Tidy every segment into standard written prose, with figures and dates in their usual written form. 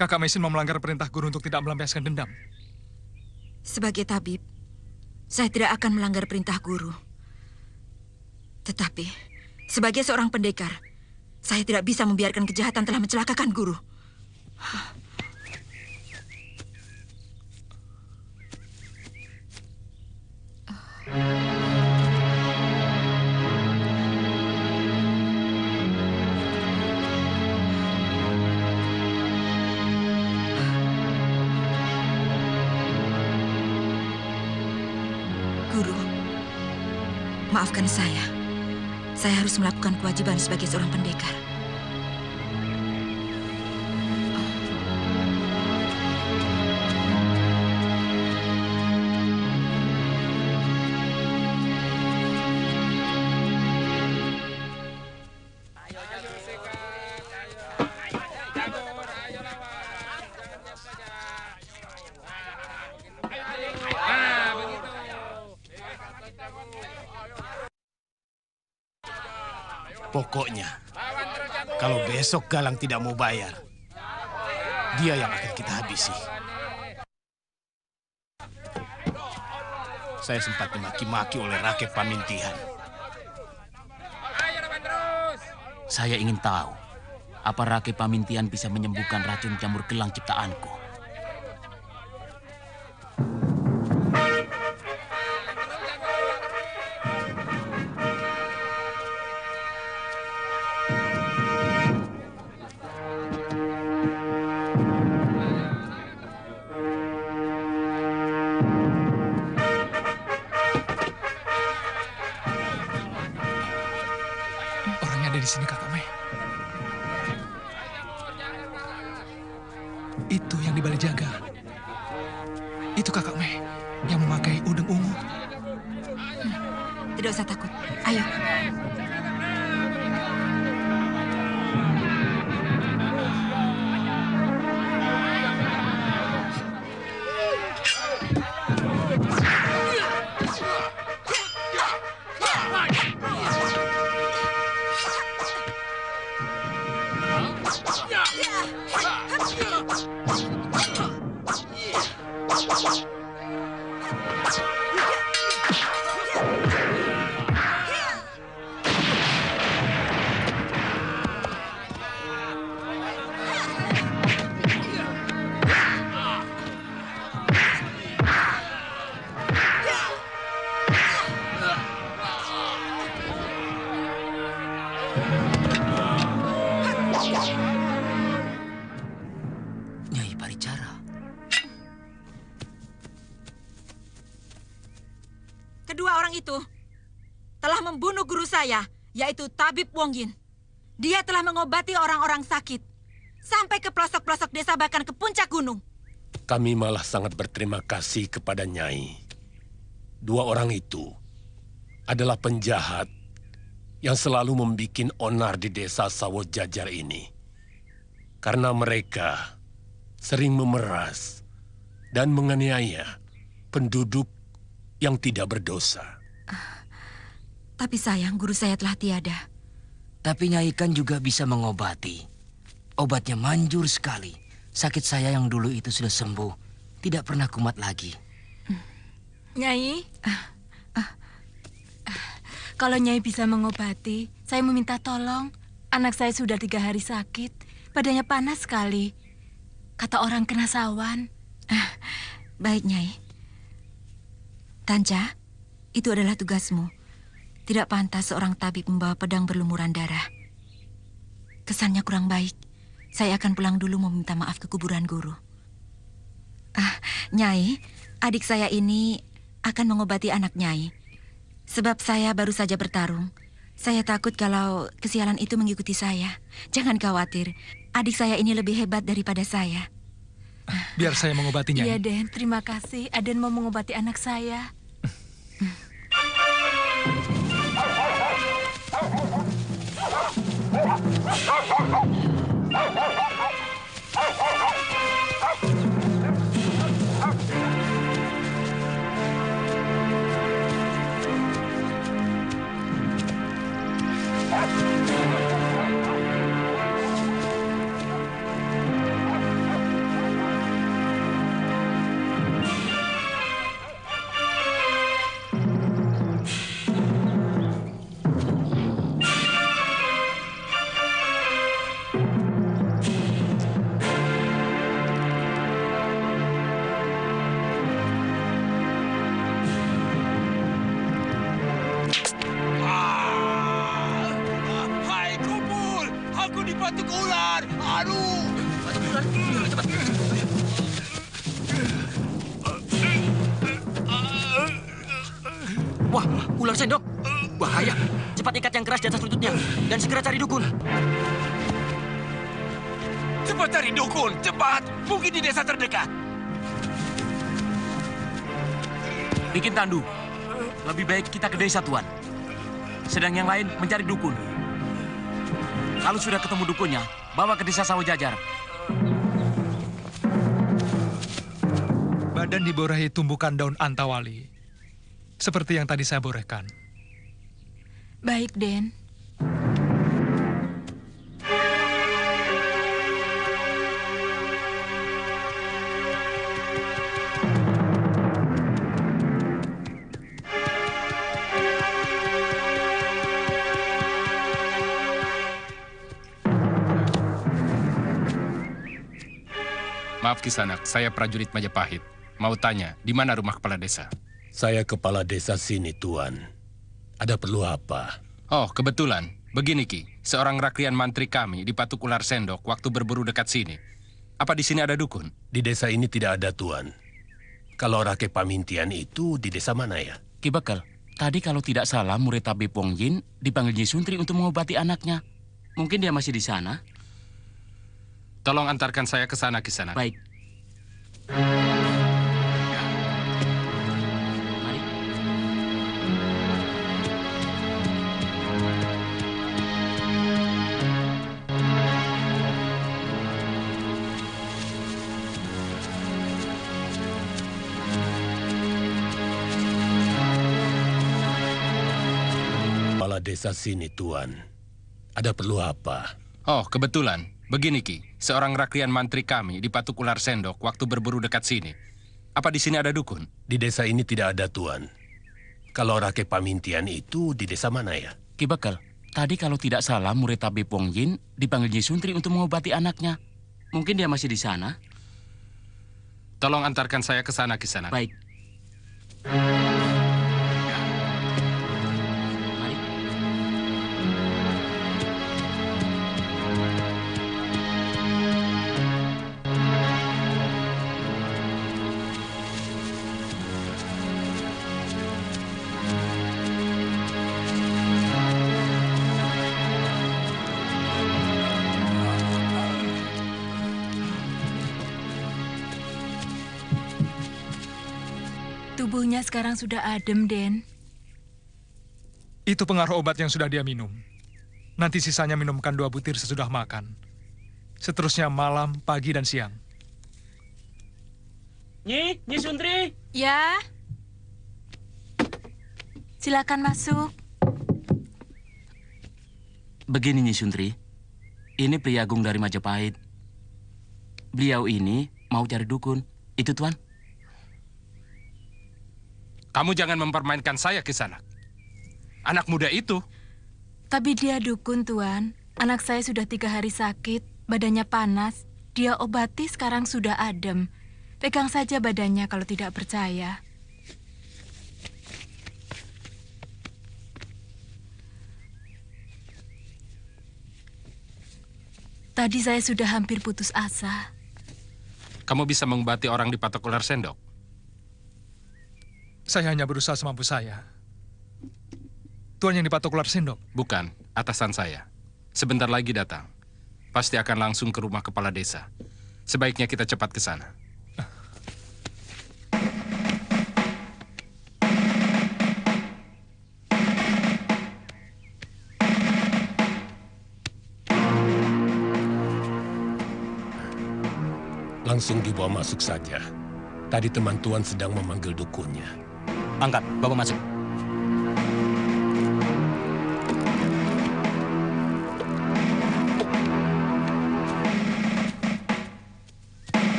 Kakak Mesin mau melanggar perintah guru untuk tidak melampiaskan dendam. Sebagai tabib, saya tidak akan melanggar perintah guru. Tetapi, sebagai seorang pendekar, saya tidak bisa membiarkan kejahatan telah mencelakakan guru. Guru, maafkan saya. Saya harus melakukan kewajiban sebagai seorang pendekar. Pokoknya, kalau besok Galang tidak mau bayar, dia yang akan kita habisi. Saya sempat dimaki-maki oleh rakyat Pamintihan. Saya ingin tahu, apa rakyat Pamintihan bisa menyembuhkan racun jamur gelang ciptaanku? Di sini, Kakak Mei. Itu yang di balai jaga. Itu Kakak Mei yang memakai udeng ungu. Tidak usah takut. Ayo. Nyai Paricara. dua orang itu telah membunuh guru saya, yaitu Tabib Wong Yin. Dia telah mengobati orang-orang sakit sampai ke pelosok-pelosok desa, bahkan ke puncak gunung. Kami malah sangat berterima kasih kepada Nyai. Dua orang itu adalah penjahat yang selalu membuat onar di desa Sawo Jajar ini. Karena mereka sering memeras dan menganiaya penduduk yang tidak berdosa. Tapi sayang, guru saya telah tiada. Tapi Nyai kan juga bisa mengobati. Obatnya manjur sekali. Sakit saya yang dulu itu sudah sembuh. Tidak pernah kumat lagi. Nyai, kalau Nyai bisa mengobati, saya meminta tolong. Anak saya sudah 3 hari sakit. Badannya panas sekali. Kata orang kena sawan. Baik, Nyai. Tanja, itu adalah tugasmu. Tidak pantas seorang tabib membawa pedang berlumuran darah. Kesannya kurang baik. Saya akan pulang dulu meminta maaf ke kuburan guru. Nyai, adik saya ini akan mengobati anak Nyai. Sebab saya baru saja bertarung. Saya takut kalau kesialan itu mengikuti saya. Jangan khawatir, adik saya ini lebih hebat daripada saya. Biar saya mengobati Nyai. Iya, Den. Terima kasih. Aden mau mengobati anak saya. Hai kumpul, aku dipatuk ular. Aduh. Wah, ular sendok. Bahaya. Cepat ikat yang keras di atas lututnya. Dan segera cari dukun. Cepat cari dukun, cepat. Mungkin di desa terdekat. Bikin tandu. Lebih baik kita ke desa, Tuan. Sedang yang lain mencari dukun. Kalau sudah ketemu dukunnya, bawa ke desa Sawo Jajar. Badan diborahi tumbukan daun antawali. Seperti yang tadi saya borehkan. Baik, Den. Maaf Kisanak, saya prajurit Majapahit. Mau tanya, di mana rumah kepala desa? Saya kepala desa sini, Tuan. Ada perlu apa? Oh, kebetulan. Begini Ki, seorang rakrian mantri kami dipatuk ular sendok waktu berburu dekat sini. Apa di sini ada dukun? Di desa ini tidak ada, Tuan. Kalau Rake Pamintian itu di desa mana ya? Ki Bekal, tadi kalau tidak salah murid Tabib Wong Yin dipanggil Nyi Suntri untuk mengobati anaknya. Mungkin dia masih di sana. Tolong antarkan saya ke sana, Kisanak. Baik. Mari. Kepala desa sini, Tuan. Ada perlu apa? Oh, kebetulan. Begini Ki, seorang rakrian mantri kami dipatuk ular sendok waktu berburu dekat sini. Apa di sini ada dukun? Di desa ini tidak ada, Tuan. Kalau Rake Pamintian itu di desa mana ya? Ki Bekal, tadi kalau tidak salah murid Tabib Wong Yin dipanggil Nyi Suntri untuk mengobati anaknya. Mungkin dia masih di sana. Tolong antarkan saya ke sana, Kisanak. Baik. Mari. Tubuhnya sekarang sudah adem, Den. Itu pengaruh obat yang sudah dia minum. Nanti sisanya minumkan 2 butir sesudah makan. Seterusnya malam, pagi, dan siang. Nyi Suntri. Ya. Silakan masuk. Begini Nyi Suntri, ini pria agung dari Majapahit. Beliau ini mau cari dukun. Itu Tuan. Kamu jangan mempermainkan saya, Kisanak. Anak muda itu. Tapi dia dukun, Tuan. Anak saya sudah 3 hari sakit, badannya panas. Dia obati sekarang sudah adem. Pegang saja badannya kalau tidak percaya. Tadi saya sudah hampir putus asa. Kamu bisa mengobati orang di Patok Ular Sendok. Saya hanya berusaha semampu saya. Tuan yang di Patok Ular Sendok? Bukan, atasan saya. Sebentar lagi datang. Pasti akan langsung ke rumah kepala desa. Sebaiknya kita cepat ke sana. Langsung dibawa masuk saja. Tadi teman Tuan sedang memanggil dukunnya. Angkat, bawa masuk.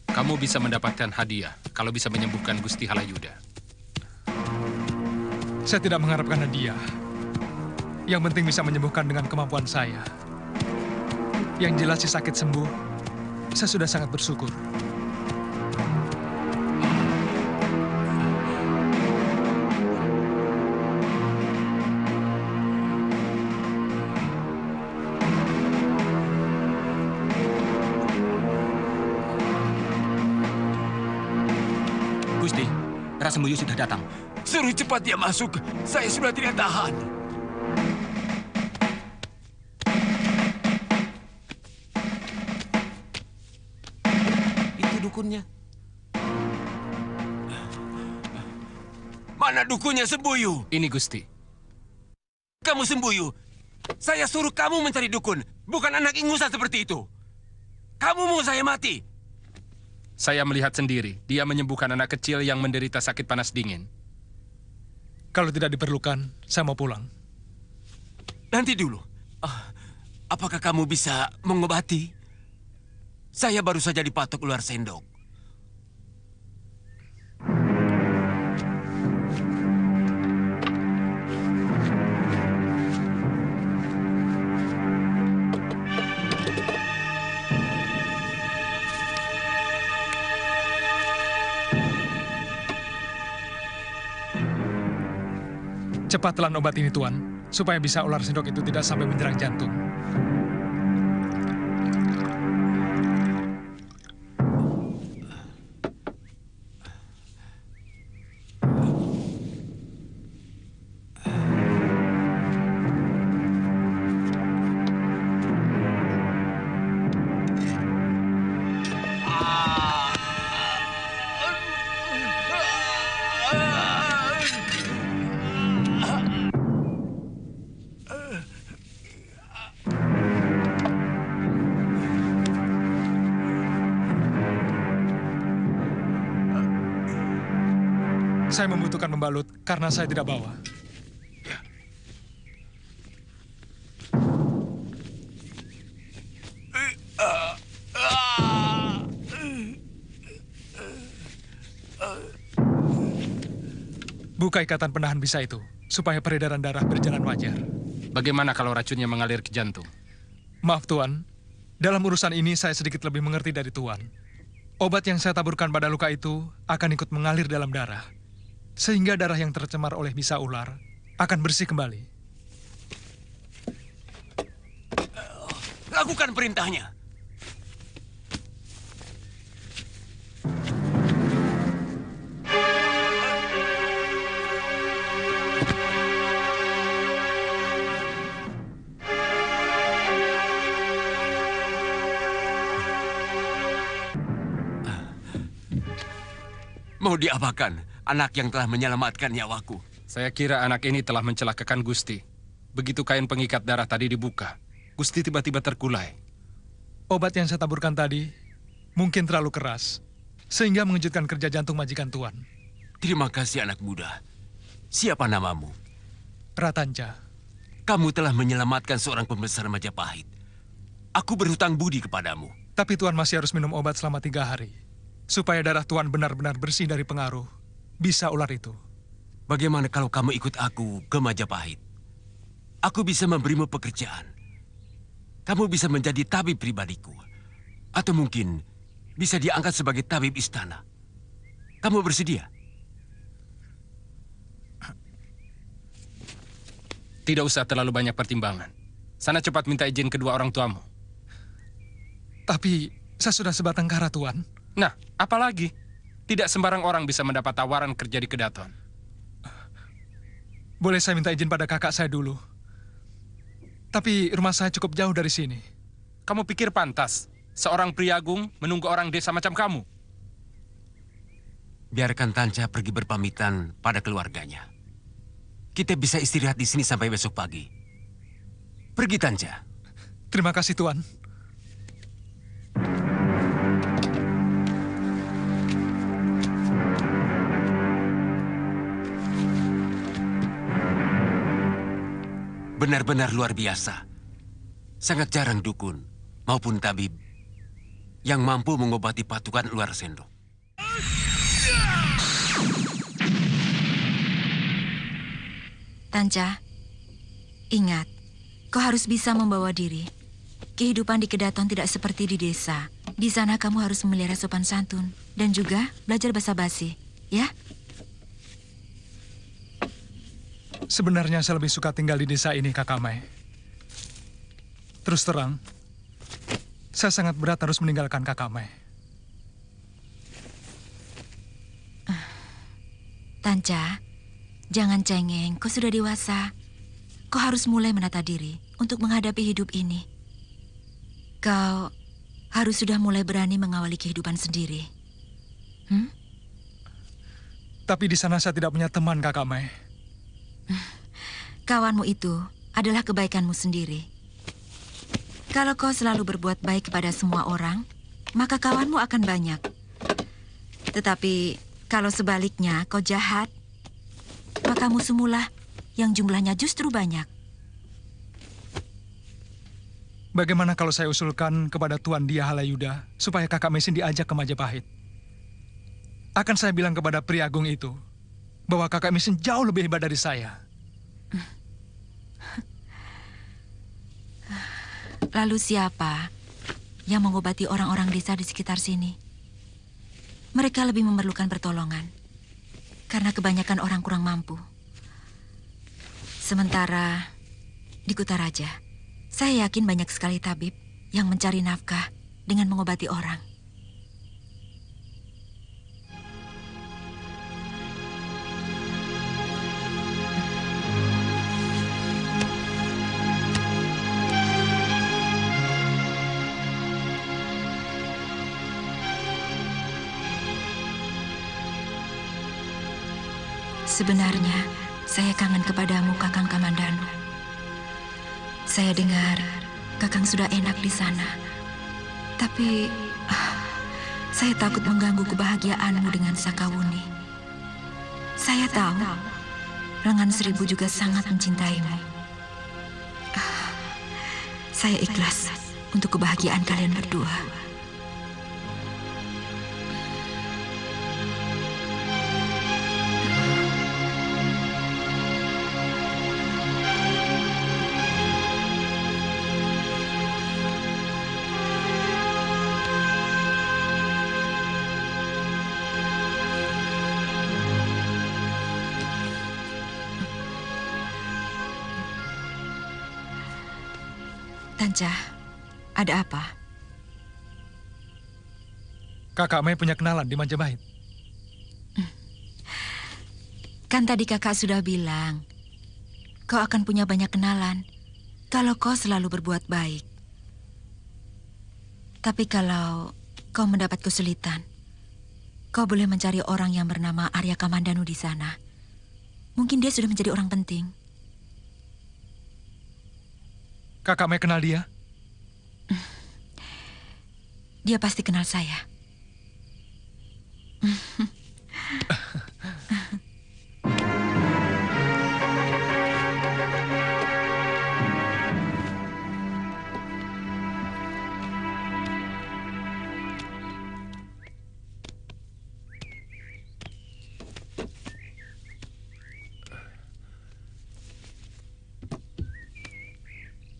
Kamu bisa mendapatkan hadiah kalau bisa menyembuhkan Gusti Halayuda. Saya tidak mengharapkan hadiah. Yang penting bisa menyembuhkan dengan kemampuan saya. Yang jelas si sakit sembuh, saya sudah sangat bersyukur. Gusti, Rasembuyu sudah datang. Suruh cepat dia masuk. Saya sudah tidak tahan. Itu dukunnya. Mana dukunnya, Sembuyu? Ini Gusti. Kamu Sembuyu. Saya suruh kamu mencari dukun. Bukan anak ingusan seperti itu. Kamu mau saya mati. Saya melihat sendiri, dia menyembuhkan anak kecil yang menderita sakit panas dingin. Kalau tidak diperlukan, saya mau pulang. Nanti dulu. Apakah kamu bisa mengobati? Saya baru saja dipatok ular sendok. Cepat telan obat ini, Tuan, supaya bisa ular sendok itu tidak sampai menyerang jantung. Saya membutuhkan pembalut karena saya tidak bawa. Buka ikatan penahan bisa itu, supaya peredaran darah berjalan wajar. Bagaimana kalau racunnya mengalir ke jantung? Maaf, Tuan. Dalam urusan ini saya sedikit lebih mengerti dari Tuan. Obat yang saya taburkan pada luka itu akan ikut mengalir dalam darah. Sehingga darah yang tercemar oleh bisa ular akan bersih kembali. Lakukan perintahnya. Mau diapakan anak yang telah menyelamatkan nyawaku? Saya kira anak ini telah mencelakakan Gusti. Begitu kain pengikat darah tadi dibuka, Gusti tiba-tiba terkulai. Obat yang saya taburkan tadi mungkin terlalu keras, sehingga mengejutkan kerja jantung majikan Tuan. Terima kasih anak muda. Siapa namamu? Ratanja. Kamu telah menyelamatkan seorang pembesar Majapahit. Aku berhutang budi kepadamu. Tapi Tuan masih harus minum obat selama 3 hari, supaya darah Tuan benar-benar bersih dari pengaruh bisa ular itu. Bagaimana kalau kamu ikut aku ke Majapahit? Aku bisa memberimu pekerjaan. Kamu bisa menjadi tabib pribadiku. Atau mungkin bisa diangkat sebagai tabib istana. Kamu bersedia? Tidak usah terlalu banyak pertimbangan. Sana cepat minta izin kedua orang tuamu. Tapi saya sudah sebatang kara, Tuan. Nah, apalagi? Tidak sembarang orang bisa mendapat tawaran kerja di Kedaton. Boleh saya minta izin pada kakak saya dulu? Tapi rumah saya cukup jauh dari sini. Kamu pikir pantas seorang priagung menunggu orang desa macam kamu? Biarkan Tanca pergi berpamitan pada keluarganya. Kita bisa istirahat di sini sampai besok pagi. Pergi, Tanca. Terima kasih, Tuan. Benar-benar luar biasa. Sangat jarang dukun maupun tabib yang mampu mengobati pasukan ular sendok. Tanca, ingat, kau harus bisa membawa diri. Kehidupan di Kedaton tidak seperti di desa. Di sana kamu harus memelihara sopan santun dan juga belajar basa-basi, ya? Sebenarnya saya lebih suka tinggal di desa ini, Kakak Mai. Terus terang, saya sangat berat harus meninggalkan Kakak Mai. Tanca, jangan cengeng, kau sudah dewasa. Kau harus mulai menata diri untuk menghadapi hidup ini. Kau harus sudah mulai berani mengawali kehidupan sendiri. Tapi di sana saya tidak punya teman, Kakak Mai. Kawanmu itu adalah kebaikanmu sendiri. Kalau kau selalu berbuat baik kepada semua orang, maka kawanmu akan banyak. Tetapi kalau sebaliknya kau jahat, maka musuhmulah yang jumlahnya justru banyak. Bagaimana kalau saya usulkan kepada Tuan Dia Halayuda supaya Kakak Mesin diajak ke Majapahit? Akan saya bilang kepada Priagung itu bahwa Kakak Mesin jauh lebih hebat dari saya. Lalu siapa yang mengobati orang-orang desa di sekitar sini? Mereka lebih memerlukan pertolongan karena kebanyakan orang kurang mampu. Sementara di Kutaraja, saya yakin banyak sekali tabib yang mencari nafkah dengan mengobati orang. Sebenarnya, saya kangen kepadamu, Kakang Kamandanu. Saya dengar Kakang sudah enak di sana. Tapi, saya takut mengganggu kebahagiaanmu dengan Sakawuni. Saya tahu, Lengan Seribu juga sangat mencintaimu. Saya ikhlas untuk kebahagiaan kalian berdua. Tanca, ada apa? Kakak Mai punya kenalan di Majapahit. Kan tadi kakak sudah bilang, kau akan punya banyak kenalan kalau kau selalu berbuat baik. Tapi kalau kau mendapat kesulitan, Kau boleh mencari orang yang bernama Arya Kamandanu di sana. Mungkin dia sudah menjadi orang penting. Kakak Mai kenal dia? Dia pasti kenal saya.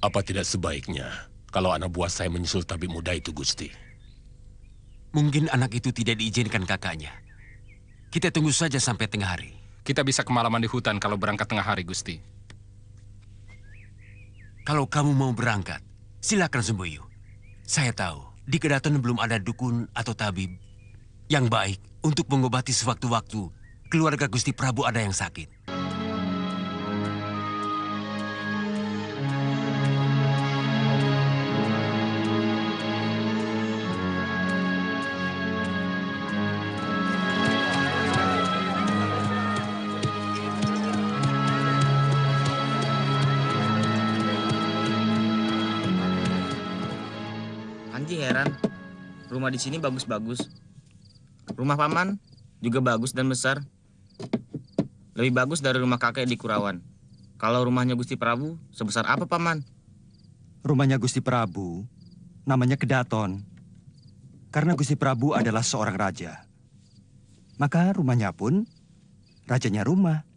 Apa tidak sebaiknya kalau anak buah saya menyusul tabib muda itu, Gusti? Mungkin anak itu tidak diizinkan kakaknya. Kita tunggu saja sampai tengah hari. Kita bisa kemalaman di hutan kalau berangkat tengah hari, Gusti. Kalau kamu mau berangkat, silakan Semboyo. Saya tahu, di Kedaton belum ada dukun atau tabib yang baik untuk mengobati sewaktu-waktu keluarga Gusti Prabu ada yang sakit. Anjing heran, rumah di sini bagus-bagus. Rumah paman juga bagus dan besar. Lebih bagus dari rumah kakek di Kurawan. Kalau rumahnya Gusti Prabu, sebesar apa paman? Rumahnya Gusti Prabu namanya Kedaton. Karena Gusti Prabu adalah seorang raja. Maka rumahnya pun rajanya rumah.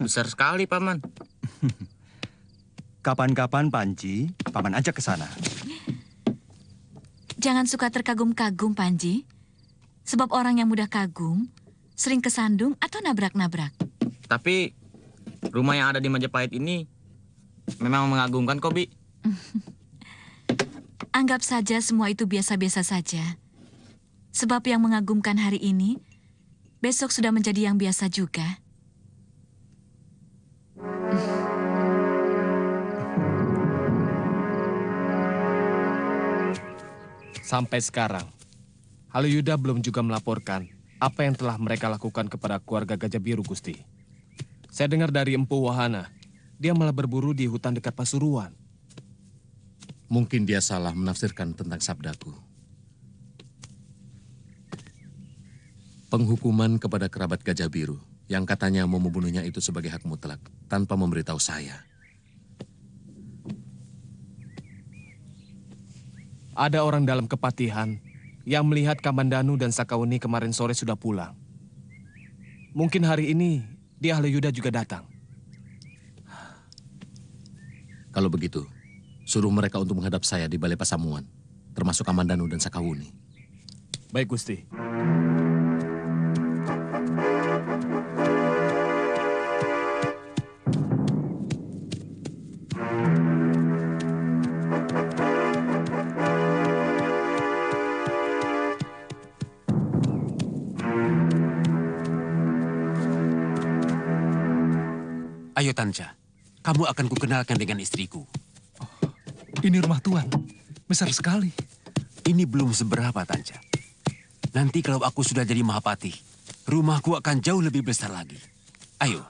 Besar sekali paman. Kapan-kapan Panji, paman ajak ke sana. Jangan suka terkagum-kagum, Panji. Sebab orang yang mudah kagum sering kesandung atau nabrak-nabrak. Tapi rumah yang ada di Majapahit ini memang mengagumkan kok, Bi. Anggap saja semua itu biasa-biasa saja. Sebab yang mengagumkan hari ini, besok sudah menjadi yang biasa juga. Sampai sekarang, Haluyuda belum juga melaporkan apa yang telah mereka lakukan kepada keluarga Gajah Biru, Gusti. Saya dengar dari Empu Wahana, dia malah berburu di hutan dekat Pasuruan. Mungkin dia salah menafsirkan tentang sabdaku. Penghukuman kepada kerabat Gajah Biru yang katanya mau membunuhnya itu sebagai hak mutlak tanpa memberitahu saya. Ada orang dalam kepatihan yang melihat Kamandanu dan Sakaweni kemarin sore sudah pulang. Mungkin hari ini dia Haluyuda juga datang. Kalau begitu, suruh mereka untuk menghadap saya di Balai Pasamuan, termasuk Kamandanu dan Sakawuni. Baik, Gusti. Ayo Tanja, kamu akan kukenalkan dengan istriku. Ini rumah Tuan, besar sekali. Ini belum seberapa, Tanja. Nanti kalau aku sudah jadi Mahapati, rumahku akan jauh lebih besar lagi. Ayo.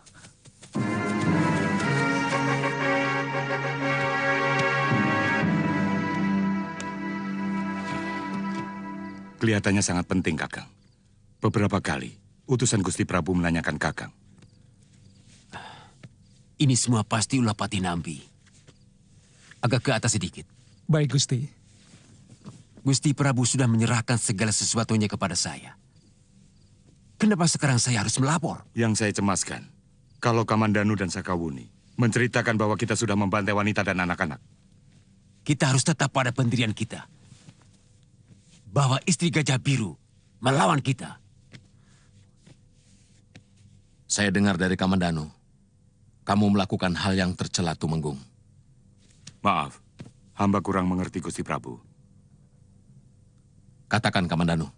Kelihatannya sangat penting, Kakang. Beberapa kali, utusan Gusti Prabu menanyakan Kakang. Ini semua pasti ulah Pati Nambi. Agak ke atas sedikit. Baik, Gusti. Gusti Prabu sudah menyerahkan segala sesuatunya kepada saya. Kenapa sekarang saya harus melapor? Yang saya cemaskan, kalau Kamandanu dan Sakawuni menceritakan bahwa kita sudah membantai wanita dan anak-anak. Kita harus tetap pada pendirian kita. Bahwa istri Gajah Biru melawan kita. Saya dengar dari Kamandanu, kamu melakukan hal yang tercela, Tumenggung. Maaf, hamba kurang mengerti Gusti Prabu. Katakan, Kamandanu.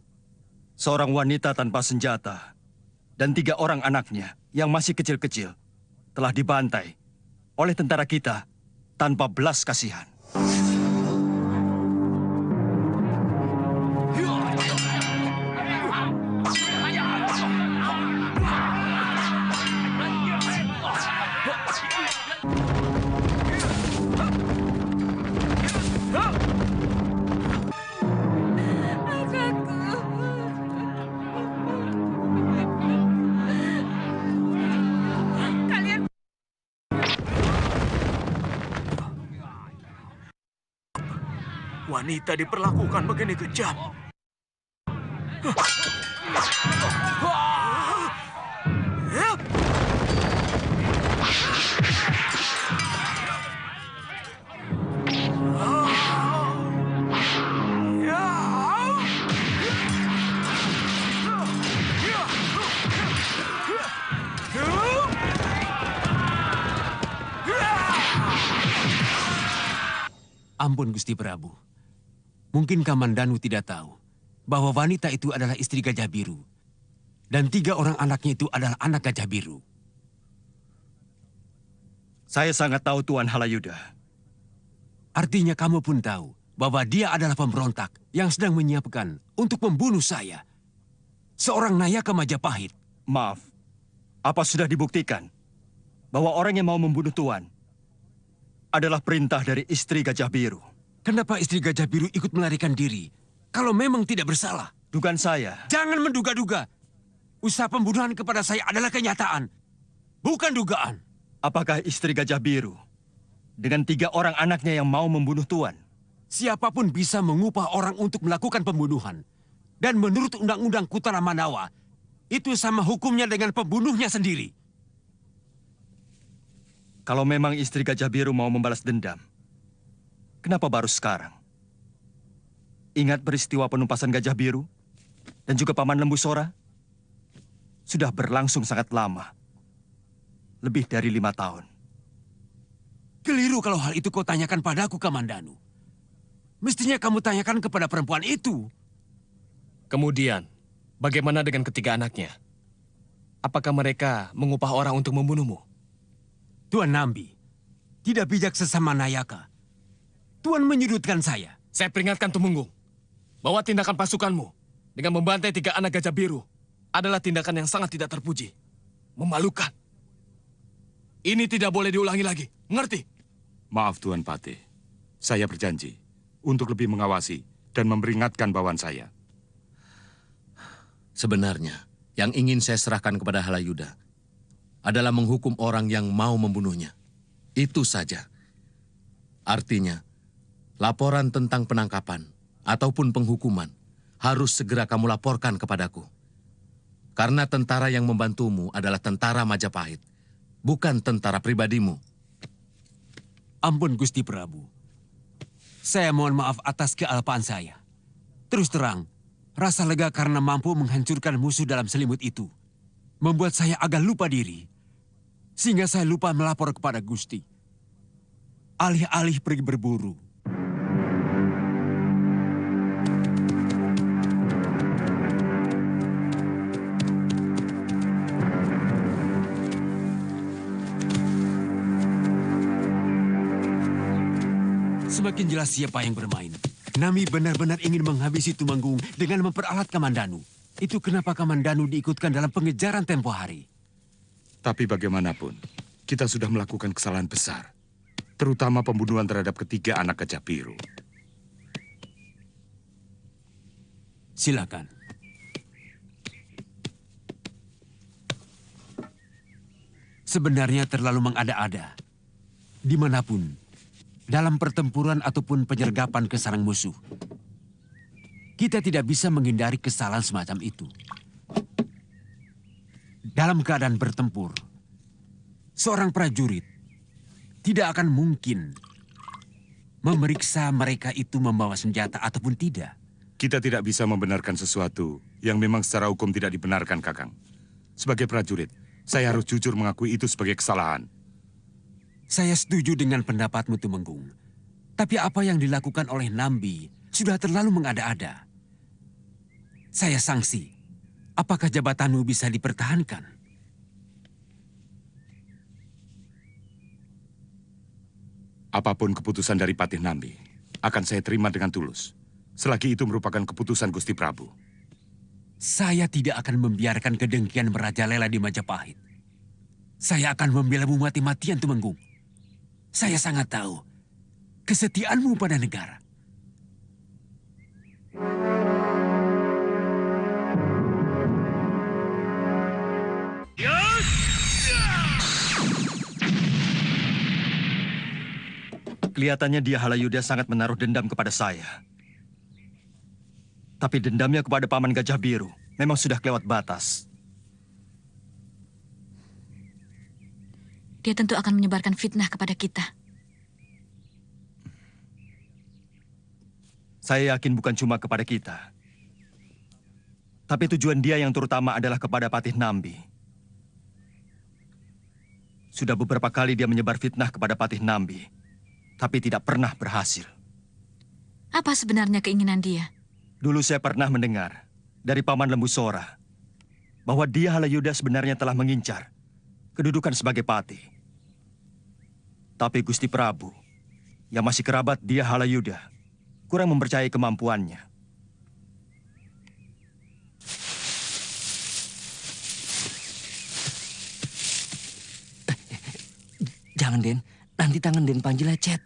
Seorang wanita tanpa senjata dan 3 orang anaknya yang masih kecil-kecil telah dibantai oleh tentara kita tanpa belas kasihan. wanita diperlakukan begini kejam? Ampun Gusti Prabu. Mungkin Kamandanu tidak tahu bahwa wanita itu adalah istri Gajah Biru. Dan 3 orang anaknya itu adalah anak Gajah Biru. Saya sangat tahu Tuan Halayuda. Artinya kamu pun tahu bahwa dia adalah pemberontak yang sedang menyiapkan untuk membunuh saya. Seorang Nayaka Majapahit. Maaf, apa sudah dibuktikan bahwa orang yang mau membunuh Tuan adalah perintah dari istri Gajah Biru? Kenapa istri Gajah Biru ikut melarikan diri kalau memang tidak bersalah? Dugaan saya. Jangan menduga-duga. Usaha pembunuhan kepada saya adalah kenyataan, bukan dugaan. Apakah istri Gajah Biru dengan 3 orang anaknya yang mau membunuh Tuan? Siapapun bisa mengupah orang untuk melakukan pembunuhan. Dan menurut Undang-Undang Kutara Manawa, itu sama hukumnya dengan pembunuhnya sendiri. Kalau memang istri Gajah Biru mau membalas dendam, kenapa baru sekarang? Ingat peristiwa penumpasan Gajah Biru dan juga Paman Lembu Sora? Sudah berlangsung sangat lama. Lebih dari 5 tahun. Keliru kalau hal itu kau tanyakan padaku, Kamandanu. Mestinya kamu tanyakan kepada perempuan itu. Kemudian, bagaimana dengan ketiga anaknya? Apakah mereka mengupah orang untuk membunuhmu? Tuan Nambi, tidak bijak sesama Nayaka. Tuan menyudutkan saya. Saya peringatkan Tumenggung bahwa tindakan pasukanmu dengan membantai 3 anak Gajah Biru adalah tindakan yang sangat tidak terpuji. Memalukan. Ini tidak boleh diulangi lagi. Mengerti? Maaf Tuan Patih. Saya berjanji untuk lebih mengawasi dan memperingatkan bawahan saya. Sebenarnya, yang ingin saya serahkan kepada Halayuda adalah menghukum orang yang mau membunuhnya. Itu saja. Artinya, laporan tentang penangkapan ataupun penghukuman harus segera kamu laporkan kepadaku. Karena tentara yang membantumu adalah tentara Majapahit, bukan tentara pribadimu. Ampun Gusti Prabu. Saya mohon maaf atas kealpaan saya. Terus terang, rasa lega karena mampu menghancurkan musuh dalam selimut itu membuat saya agak lupa diri. Sehingga saya lupa melapor kepada Gusti. Alih-alih pergi berburu. Semakin jelas siapa yang bermain. Nami benar-benar ingin menghabisi Tumenggung dengan memperalat Kamandanu. Itu kenapa Kamandanu diikutkan dalam pengejaran tempo hari. Tapi bagaimanapun, kita sudah melakukan kesalahan besar. Terutama pembunuhan terhadap 3 anak Gajah Biru. Silakan. Sebenarnya terlalu mengada-ada. Dimanapun, dalam pertempuran ataupun penyergapan ke sarang musuh, kita tidak bisa menghindari kesalahan semacam itu. Dalam keadaan bertempur, seorang prajurit tidak akan mungkin memeriksa mereka itu membawa senjata ataupun tidak. Kita tidak bisa membenarkan sesuatu yang memang secara hukum tidak dibenarkan, Kakang. Sebagai prajurit, saya harus jujur mengakui itu sebagai kesalahan. Saya setuju dengan pendapatmu, Tumenggung. Tapi apa yang dilakukan oleh Nambi sudah terlalu mengada-ada. Saya sangsi. Apakah jabatanmu bisa dipertahankan? Apapun keputusan dari Patih Nambi, akan saya terima dengan tulus. Selagi itu merupakan keputusan Gusti Prabu. Saya tidak akan membiarkan kedengkian merajalela di Majapahit. Saya akan membelamu mati-matian, Tumenggung. Saya sangat tahu kesetiaanmu pada negara. Kelihatannya dia Halayuda sangat menaruh dendam kepada saya. Tapi dendamnya kepada Paman Gajah Biru memang sudah kelewat batas. Dia tentu akan menyebarkan fitnah kepada kita. Saya yakin bukan cuma kepada kita. Tapi tujuan dia yang terutama adalah kepada Patih Nambi. Sudah beberapa kali dia menyebar fitnah kepada Patih Nambi, tapi tidak pernah berhasil. Apa sebenarnya keinginan dia? Dulu saya pernah mendengar dari Paman Lembu Sora bahwa dia Halayuda sebenarnya telah mengincar kedudukan sebagai patih. Tapi Gusti Prabu, yang masih kerabat dia Halayuda, kurang mempercayai kemampuannya. Jangan, Den. Nanti tangan Den Panji lecet.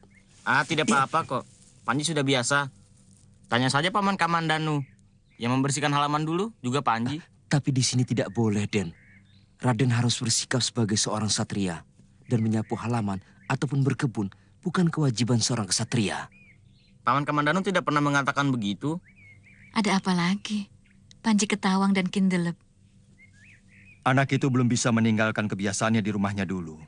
Ah, tidak apa-apa kok. Panji sudah biasa. Tanya saja Paman Kamandanu. Yang membersihkan halaman dulu juga Panji. Tapi di sini tidak boleh, Den. Raden harus bersikap sebagai seorang satria. Dan menyapu halaman ataupun berkebun bukan kewajiban seorang kesatria. Paman Kamandanu tidak pernah mengatakan begitu. Ada apa lagi? Panji Ketawang dan Kindelep. Anak itu belum bisa meninggalkan kebiasaannya di rumahnya dulu.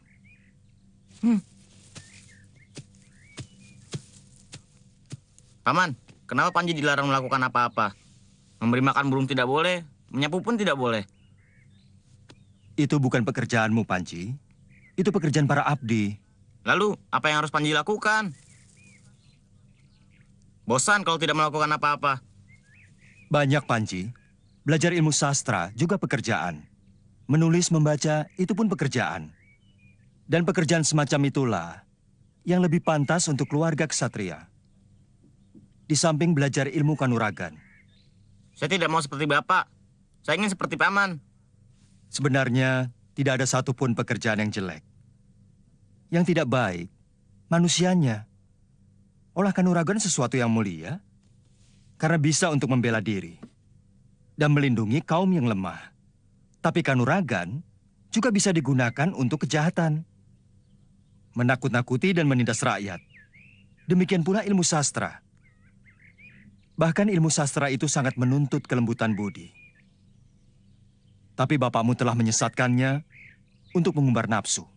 Paman, kenapa Panji dilarang melakukan apa-apa? Memberi makan burung tidak boleh, menyapu pun tidak boleh. Itu bukan pekerjaanmu, Panji. Itu pekerjaan para abdi. Lalu, apa yang harus Panji lakukan? Bosan kalau tidak melakukan apa-apa. Banyak, Panji. Belajar ilmu sastra juga pekerjaan. Menulis, membaca, itu pun pekerjaan. Dan pekerjaan semacam itulah yang lebih pantas untuk keluarga kesatria. Di samping belajar ilmu kanuragan. Saya tidak mau seperti Bapak. Saya ingin seperti Paman. Sebenarnya tidak ada satupun pekerjaan yang jelek. Yang tidak baik, manusianya. Olah kanuragan sesuatu yang mulia, karena bisa untuk membela diri dan melindungi kaum yang lemah. Tapi kanuragan juga bisa digunakan untuk kejahatan. Menakut-nakuti dan menindas rakyat. Demikian pula ilmu sastra. Bahkan ilmu sastra itu sangat menuntut kelembutan budi. Tapi bapakmu telah menyesatkannya untuk mengumbar nafsu.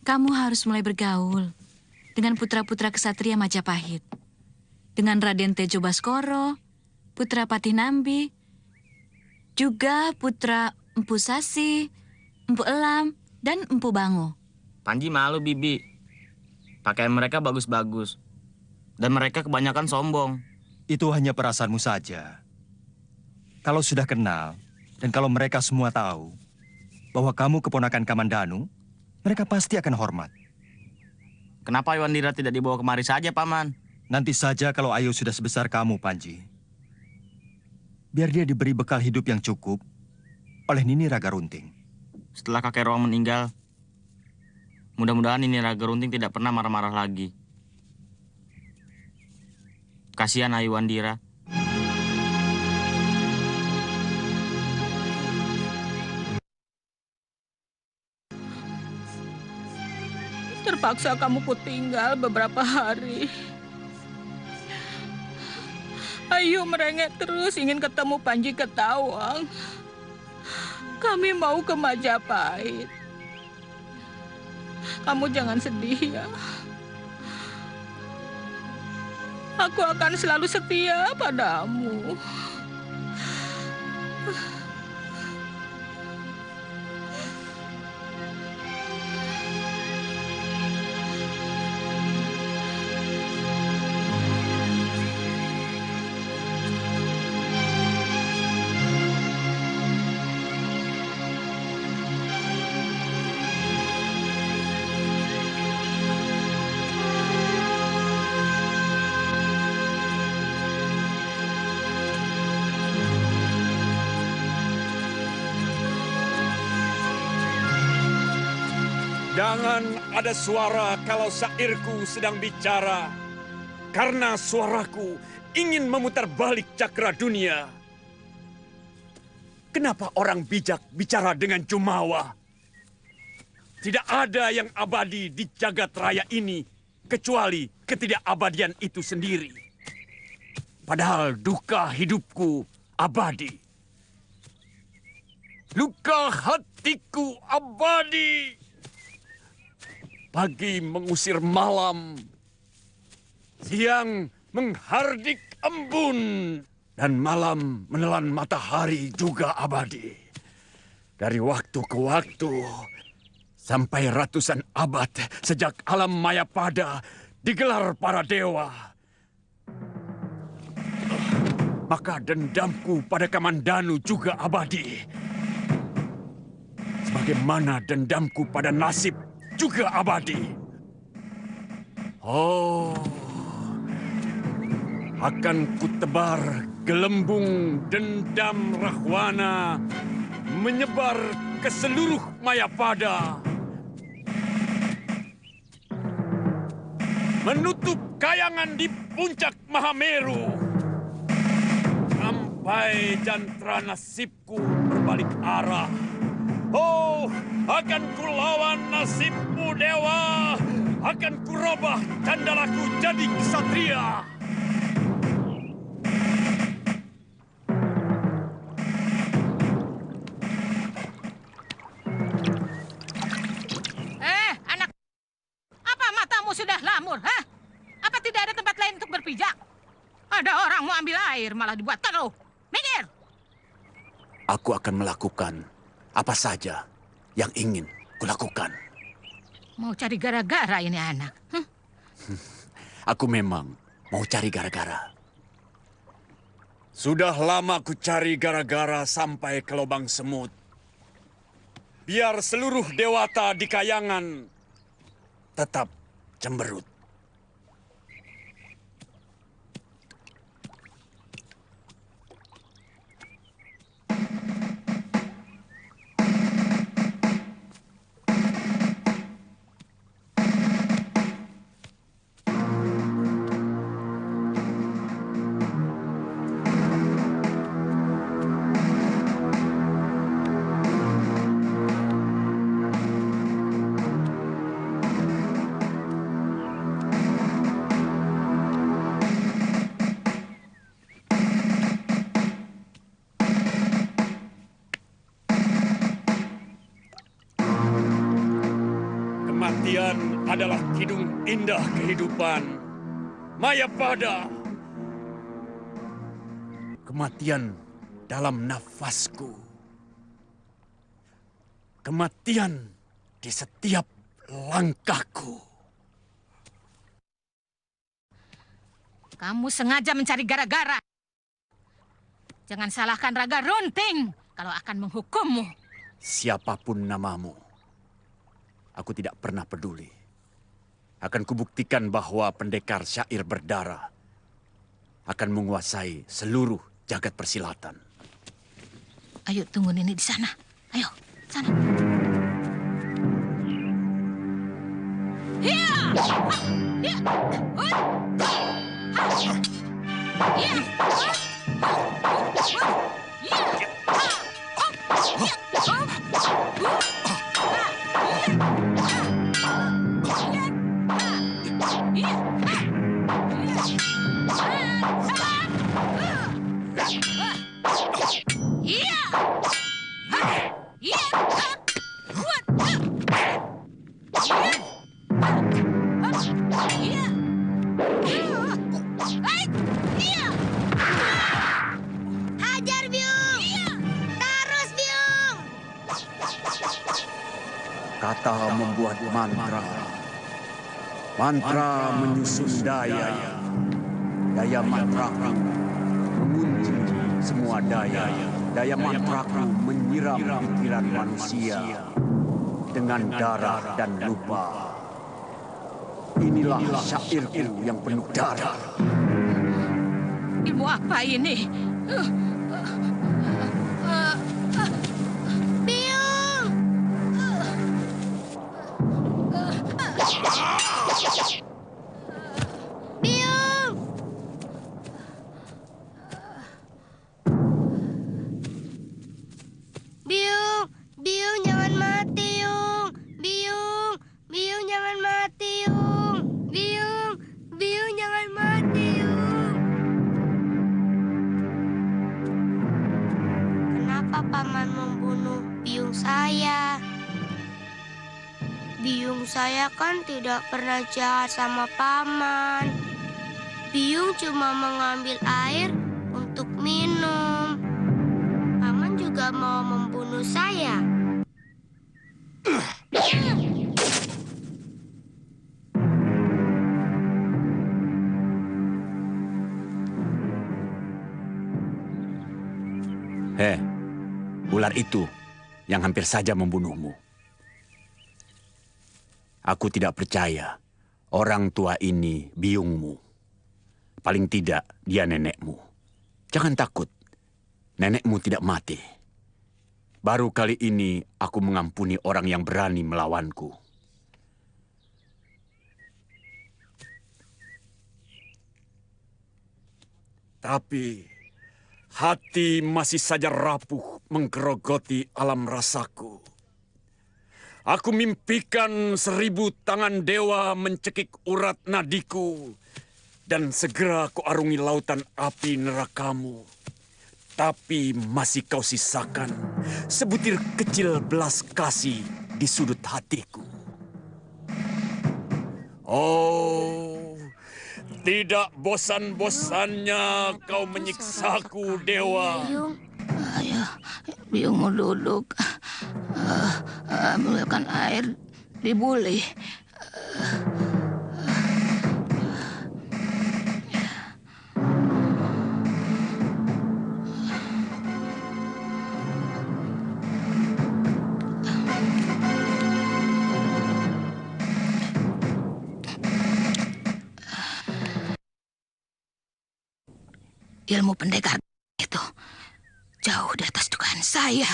Kamu harus mulai bergaul dengan putra-putra kesatria Majapahit. Dengan Raden Tejo Baskoro, putra Patih Nambi, juga putra Empu Sasi, Empu Elam, dan Empu Bango. Panji malu, Bibi. Pakaian mereka bagus-bagus. Dan mereka kebanyakan sombong. Itu hanya perasaanmu saja. Kalau sudah kenal, dan kalau mereka semua tahu bahwa kamu keponakan Kamandanu, mereka pasti akan hormat. Kenapa Iwandira tidak dibawa kemari saja, Paman? Nanti saja kalau Ayu sudah sebesar kamu, Panji. Biar dia diberi bekal hidup yang cukup oleh Nini Raga Runting. Setelah kakek Roang meninggal, mudah-mudahan Nini Raga Runting tidak pernah marah-marah lagi. Kasihan Ayu Wandira. Terpaksa kamu kutinggal beberapa hari. Ayu merengek terus ingin ketemu Panji Ketawang. Kami mau ke Majapahit. Kamu jangan sedih ya. Aku akan selalu setia padamu. Jangan ada suara kalau syairku sedang bicara. Karena suaraku ingin memutar balik cakra dunia. Kenapa orang bijak bicara dengan jumawa? Tidak ada yang abadi di jagat raya ini kecuali ketidakabadian itu sendiri. Padahal duka hidupku abadi. Luka hatiku abadi. Pagi mengusir malam. Siang menghardik embun. Dan malam menelan matahari juga abadi. Dari waktu ke waktu, sampai ratusan abad sejak alam Mayapada digelar para dewa. Maka dendamku pada Kamandanu juga abadi. Sebagaimana dendamku pada nasib juga abadi. Oh, akan kutebar gelembung dendam Rahwana menyebar ke seluruh Mayapada. Menutup kayangan di puncak Mahameru. Sampai jantra nasibku berbalik arah. Oh, akan kulawan nasibmu dewa. Akan kurubah candalaku jadi ksatria. Anak, apa matamu sudah lamur, hah? Apa tidak ada tempat lain untuk berpijak? Ada orang mau ambil air, malah dibuat teduh. Minggir! Aku akan melakukan apa saja yang ingin kulakukan. Mau cari gara-gara ini anak. Aku memang mau cari gara-gara. Sudah lama ku cari gara-gara sampai ke lubang semut. Biar seluruh dewata di kayangan tetap cemberut. Kematian adalah kidung indah kehidupan. Mayapada. Kematian dalam nafasku. Kematian di setiap langkahku. Kamu sengaja mencari gara-gara. Jangan salahkan Raga Runting kalau akan menghukummu. Siapapun namamu, aku tidak pernah peduli. Akan kubuktikan bahwa pendekar syair berdarah akan menguasai seluruh jagat persilatan. Ayo tunggu Nini di sana. Ayo, sana. Hiya! Hiya! Hajar Biung! Terus Biung! Kata membuat mantra. Mantra menyusun daya. Daya mantraku mengunci semua daya. Daya mantraku menyiram pikiran manusia dengan darah dan lupa. Inilah syairku yang penuh darah. Ilmu apa ini? Biung! Biung! Biung! Biung, jangan mati, Biung! Biung! Paman membunuh biung saya? Biung saya kan tidak pernah jahat sama Paman. Biung cuma mengambil air untuk minum. Paman juga mau membunuh saya. Ular itu yang hampir saja membunuhmu. Aku tidak percaya orang tua ini biungmu. Paling tidak dia nenekmu. Jangan takut, nenekmu tidak mati. Baru kali ini aku mengampuni orang yang berani melawanku. Tapi hati masih saja rapuh menggerogoti alam rasaku. Aku mimpikan 1000 tangan dewa mencekik urat nadiku dan segera ku arungi lautan api nerakamu. Tapi masih kau sisakan sebutir kecil belas kasih di sudut hatiku. Oh, tidak bosan-bosannya kau menyiksaku, Dewa. Ayo, Biung mau duduk. Ambilkan air di buli. Ilmu pendekar itu jauh di atas dugaan saya.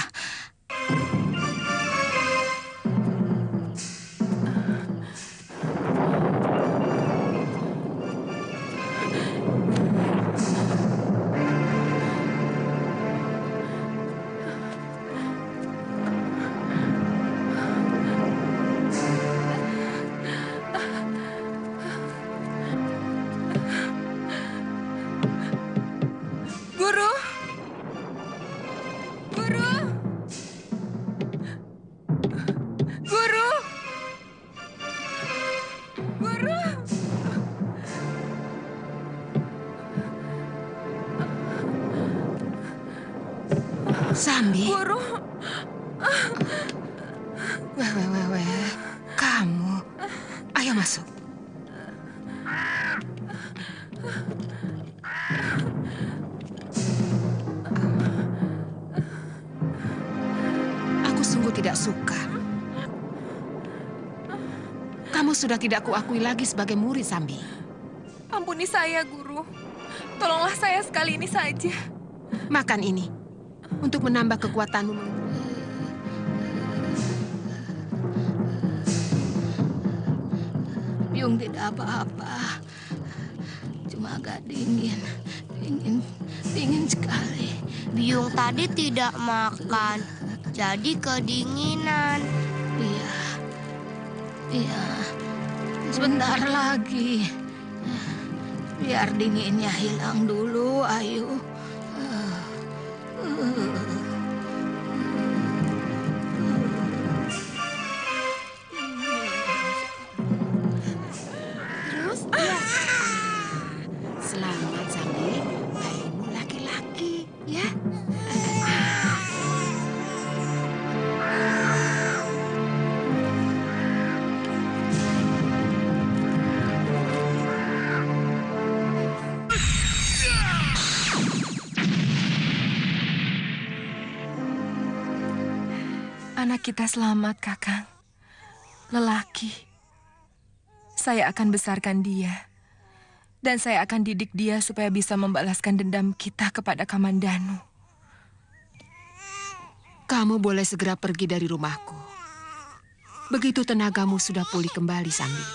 Sambi. Guru. Weh. Kamu. Ayo masuk. Aku sungguh tidak suka. Kamu sudah tidak kuakui lagi sebagai murid, Sambi. Ampuni saya, Guru. Tolonglah saya sekali ini saja. Makan ini untuk menambah kekuatanmu. Biung tidak apa-apa. Cuma agak dingin. Dingin sekali. Biung tadi tidak makan, jadi kedinginan. Iya. Sebentar lagi. Biar dinginnya hilang dulu, Ayu. Terus Selamat, Sambi. Bayimu laki-laki, ya. Anak kita selamat, Kakang. Lelaki. Saya akan besarkan dia. Dan saya akan didik dia supaya bisa membalaskan dendam kita kepada Kamandanu. Kamu boleh segera pergi dari rumahku. Begitu tenagamu sudah pulih kembali, Sambi.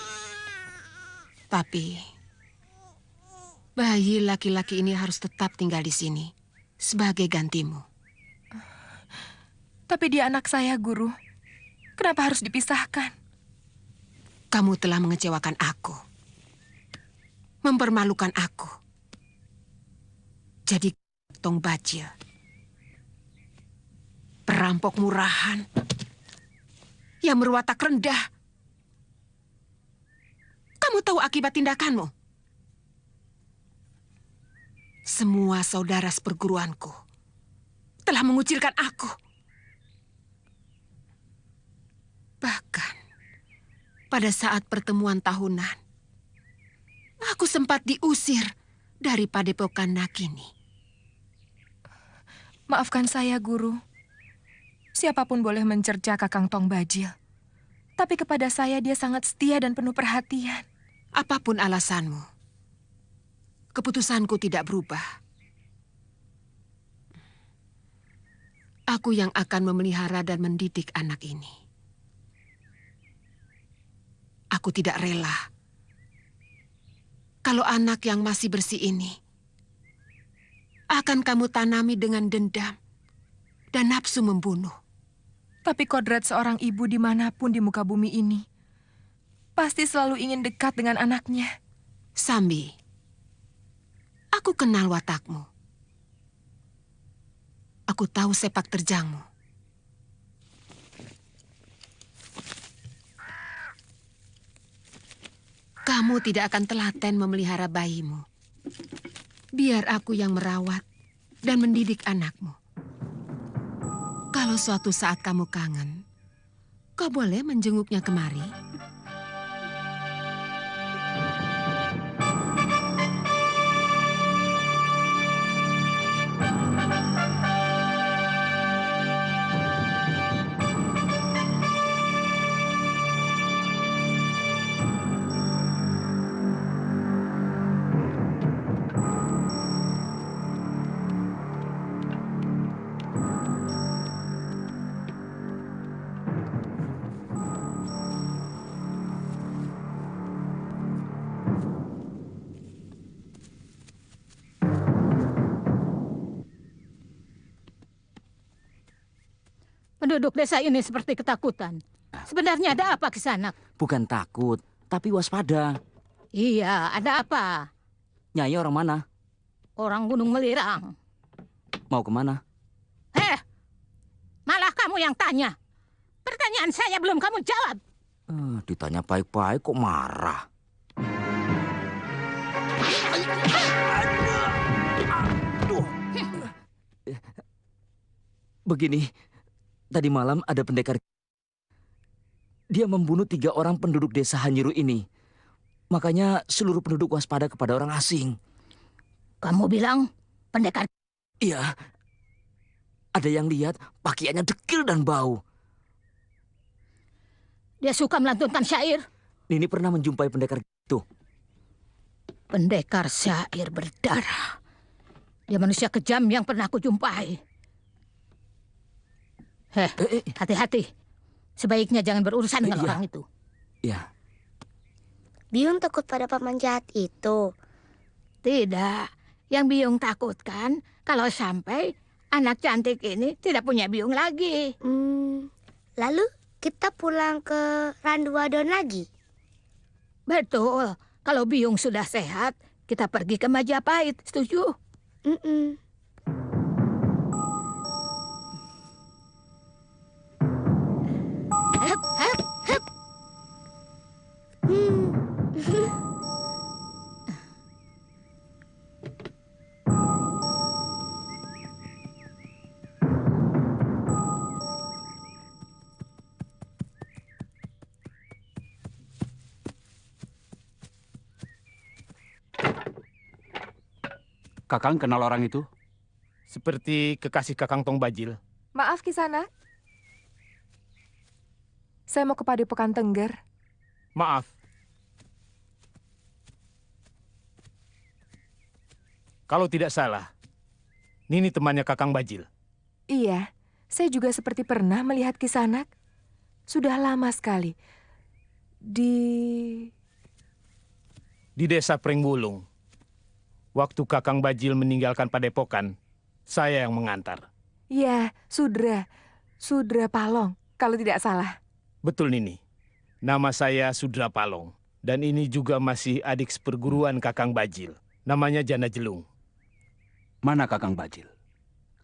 Tapi bayi laki-laki ini harus tetap tinggal di sini sebagai gantimu. Tapi dia anak saya, Guru. Kenapa harus dipisahkan? Kamu telah mengecewakan aku. Mempermalukan aku. Jadi Tong Bajil. Perampok murahan yang berwatak rendah. Kamu tahu akibat tindakanmu? Semua saudara seperguruanku telah mengucilkan aku. Bahkan pada saat pertemuan tahunan, aku sempat diusir dari Padepokan Nagini. Maafkan saya, Guru. Siapapun boleh mencerca Kakang Tong Bajil. Tapi kepada saya dia sangat setia dan penuh perhatian. Apapun alasanmu, keputusanku tidak berubah. Aku yang akan memelihara dan mendidik anak ini. Aku tidak rela kalau anak yang masih bersih ini akan kamu tanami dengan dendam dan nafsu membunuh. Tapi kodrat seorang ibu dimanapun di muka bumi ini pasti selalu ingin dekat dengan anaknya. Sambi, aku kenal watakmu. Aku tahu sepak terjangmu. Kamu tidak akan telaten memelihara bayimu. Biar aku yang merawat dan mendidik anakmu. Kalau suatu saat kamu kangen, kau boleh menjenguknya kemari. Penduduk desa ini seperti ketakutan. Sebenarnya ada apa Kisanak? Bukan takut, tapi waspada. Iya, ada apa? Nyai orang mana? Orang Gunung Melirang. Mau kemana? Malah kamu yang tanya. Pertanyaan saya belum kamu jawab. Ditanya baik-baik kok marah. Begini, tadi malam ada pendekar. Dia membunuh 3 orang penduduk desa Hanyiru ini. Makanya seluruh penduduk waspada kepada orang asing. Kamu bilang pendekar? Iya. Ada yang lihat pakaiannya dekil dan bau. Dia suka melantunkan syair. Nini pernah menjumpai pendekar itu. Pendekar syair berdarah. Dia manusia kejam yang pernah aku jumpai. Hati-hati. Sebaiknya jangan berurusan dengan orang itu. Iya. Biung takut pada paman jahat itu? Tidak. Yang Biung takutkan kalau sampai anak cantik ini tidak punya Biung lagi. Lalu kita pulang ke Randuwadon lagi? Betul. Kalau Biung sudah sehat, kita pergi ke Majapahit. Setuju? Hup, hup, hup. Kakang kenal orang itu? Seperti kekasih Kakang Tong Bajil. Maaf, Kisanak. Saya mau ke Padepokan Tengger. Maaf. Kalau tidak salah, Nini temannya Kakang Bajil. Iya, saya juga seperti pernah melihat Kisanak. Sudah lama sekali. Di desa Prengbulung. Waktu Kakang Bajil meninggalkan Padepokan, saya yang mengantar. Iya, Sudra Palong, kalau tidak salah. Betul, Nini. Nama saya Sudra Palong. Dan ini juga masih adik seperguruan Kakang Bajil. Namanya Jana Jelung. Mana Kakang Bajil?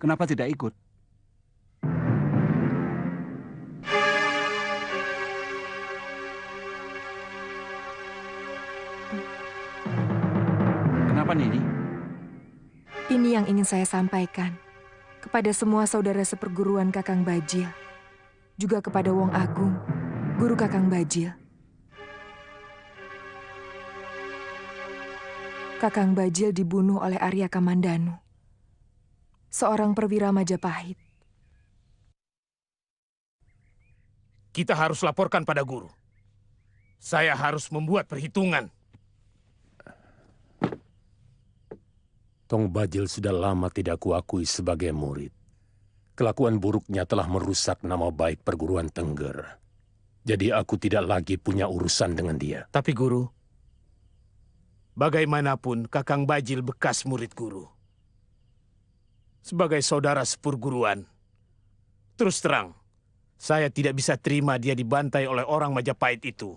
Kenapa tidak ikut? Ini yang ingin saya sampaikan kepada semua saudara seperguruan Kakang Bajil, juga kepada Wong Agung, guru Kakang Bajil. Kakang Bajil dibunuh oleh Arya Kamandanu, seorang perwira Majapahit. Kita harus laporkan pada guru. Saya harus membuat perhitungan. Tong Bajil sudah lama tidak kuakui sebagai murid. Kelakuan buruknya telah merusak nama baik perguruan Tengger. Jadi aku tidak lagi punya urusan dengan dia. Tapi guru, bagaimanapun Kakang Bajil bekas murid guru. Sebagai saudara seperguruan, terus terang, saya tidak bisa terima dia dibantai oleh orang Majapahit itu.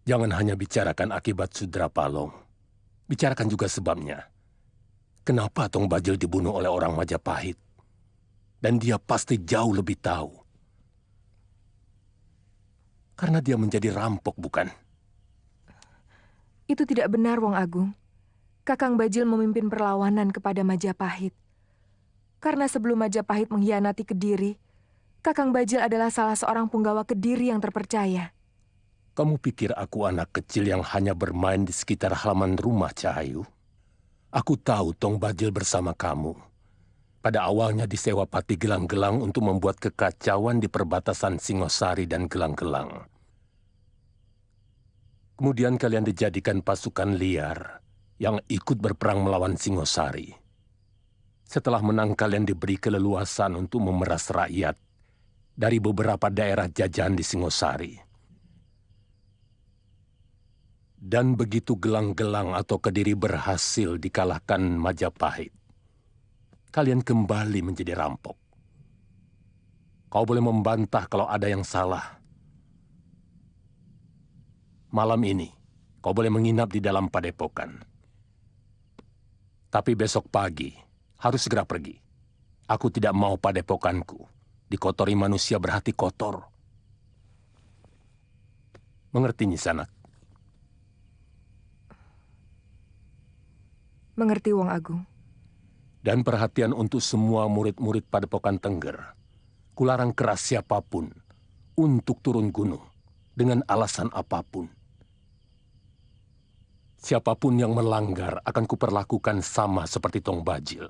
Jangan hanya bicarakan akibat Sudra Palong. Bicarakan juga sebabnya. Kenapa Tong Bajil dibunuh oleh orang Majapahit? Dan dia pasti jauh lebih tahu. Karena dia menjadi rampok, bukan? Itu tidak benar, Wong Agung. Kakang Bajil memimpin perlawanan kepada Majapahit. Karena sebelum Majapahit mengkhianati Kediri, Kakang Bajil adalah salah seorang punggawa Kediri yang terpercaya. Kamu pikir aku anak kecil yang hanya bermain di sekitar halaman rumah, Cahayu? Aku tahu Tong Bajil bersama kamu. Pada awalnya disewa Pati Gelang-Gelang untuk membuat kekacauan di perbatasan Singosari dan Gelang-Gelang. Kemudian kalian dijadikan pasukan liar yang ikut berperang melawan Singosari. Setelah menang, kalian diberi keleluasan untuk memeras rakyat dari beberapa daerah jajahan di Singosari. Dan begitu Gelang-Gelang atau Kediri berhasil dikalahkan Majapahit, kalian kembali menjadi rampok. Kau boleh membantah kalau ada yang salah. Malam ini, kau boleh menginap di dalam padepokan. Tapi besok pagi, harus segera pergi. Aku tidak mau padepokanku dikotori manusia berhati kotor. Mengerti, Nyi Sanak? Mengerti, Wong Agung. Dan perhatian untuk semua murid-murid Padepokan Tengger. Kularang keras siapapun untuk turun gunung dengan alasan apapun. Siapapun yang melanggar akan kuperlakukan sama seperti Tong Bajil.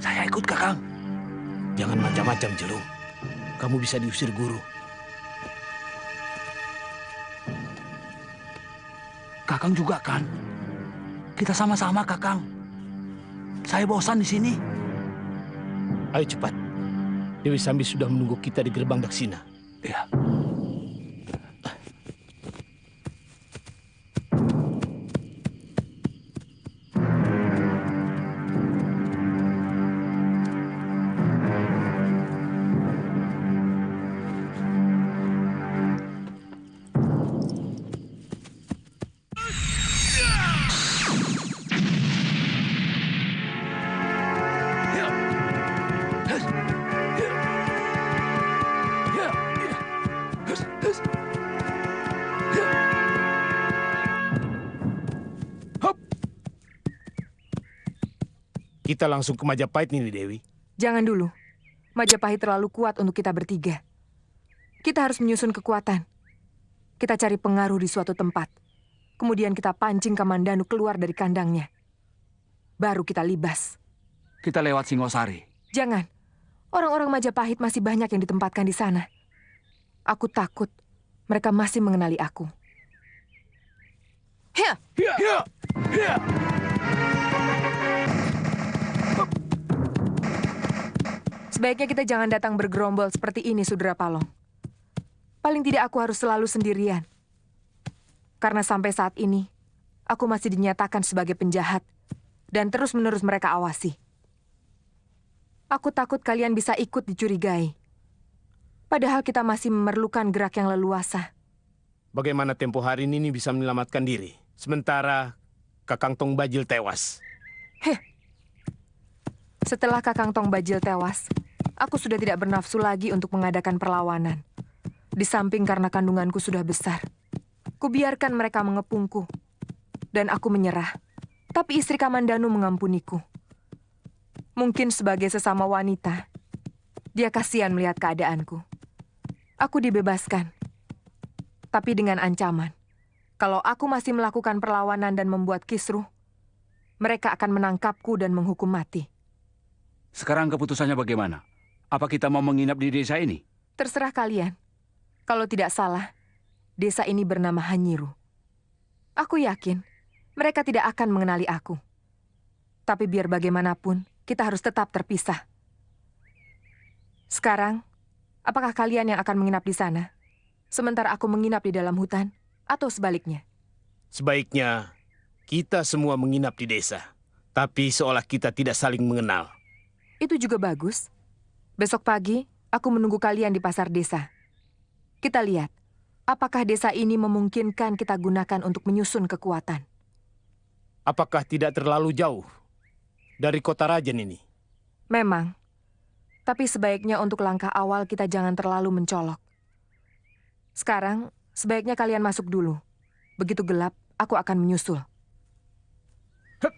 Saya ikut, Kakang. Jangan macam-macam, Jelung. Kamu bisa diusir guru. Kakang juga kan? Kita sama-sama, Kakang. Saya bosan di sini. Ayo cepat. Dewi Sambi sudah menunggu kita di gerbang Daksina. Ya. Kita langsung ke Majapahit nih, Dewi. Jangan dulu. Majapahit terlalu kuat untuk kita bertiga. Kita harus menyusun kekuatan. Kita cari pengaruh di suatu tempat. Kemudian kita pancing Kamandanu keluar dari kandangnya. Baru kita libas. Kita lewat Singosari. Jangan. Orang-orang Majapahit masih banyak yang ditempatkan di sana. Aku takut mereka masih mengenali aku. Hia! Hia! Hia! Hia! Sebaiknya kita jangan datang bergerombol seperti ini, Sudra Palong. Paling tidak aku harus selalu sendirian. Karena sampai saat ini, aku masih dinyatakan sebagai penjahat dan terus-menerus mereka awasi. Aku takut kalian bisa ikut dicurigai. Padahal kita masih memerlukan gerak yang leluasa. Bagaimana tempo hari ini bisa menyelamatkan diri, sementara Kakang Tong Bajil tewas? Setelah Kakang Tong Bajil tewas, aku sudah tidak bernafsu lagi untuk mengadakan perlawanan. Di samping karena kandunganku sudah besar, kubiarkan mereka mengepungku. Dan aku menyerah, tapi istri Kamandanu mengampuniku. Mungkin sebagai sesama wanita, dia kasihan melihat keadaanku. Aku dibebaskan, tapi dengan ancaman. Kalau aku masih melakukan perlawanan dan membuat kisruh, mereka akan menangkapku dan menghukum mati. Sekarang keputusannya bagaimana? Apa kita mau menginap di desa ini? Terserah kalian. Kalau tidak salah, desa ini bernama Hanyiru. Aku yakin mereka tidak akan mengenali aku. Tapi biar bagaimanapun, kita harus tetap terpisah. Sekarang, apakah kalian yang akan menginap di sana? Sementara aku menginap di dalam hutan, atau sebaliknya? Sebaiknya kita semua menginap di desa, tapi seolah kita tidak saling mengenal. Itu juga bagus. Besok pagi, aku menunggu kalian di pasar desa. Kita lihat, apakah desa ini memungkinkan kita gunakan untuk menyusun kekuatan. Apakah tidak terlalu jauh dari kota Rajen ini? Memang. Tapi sebaiknya untuk langkah awal kita jangan terlalu mencolok. Sekarang, sebaiknya kalian masuk dulu. Begitu gelap, aku akan menyusul. Hup.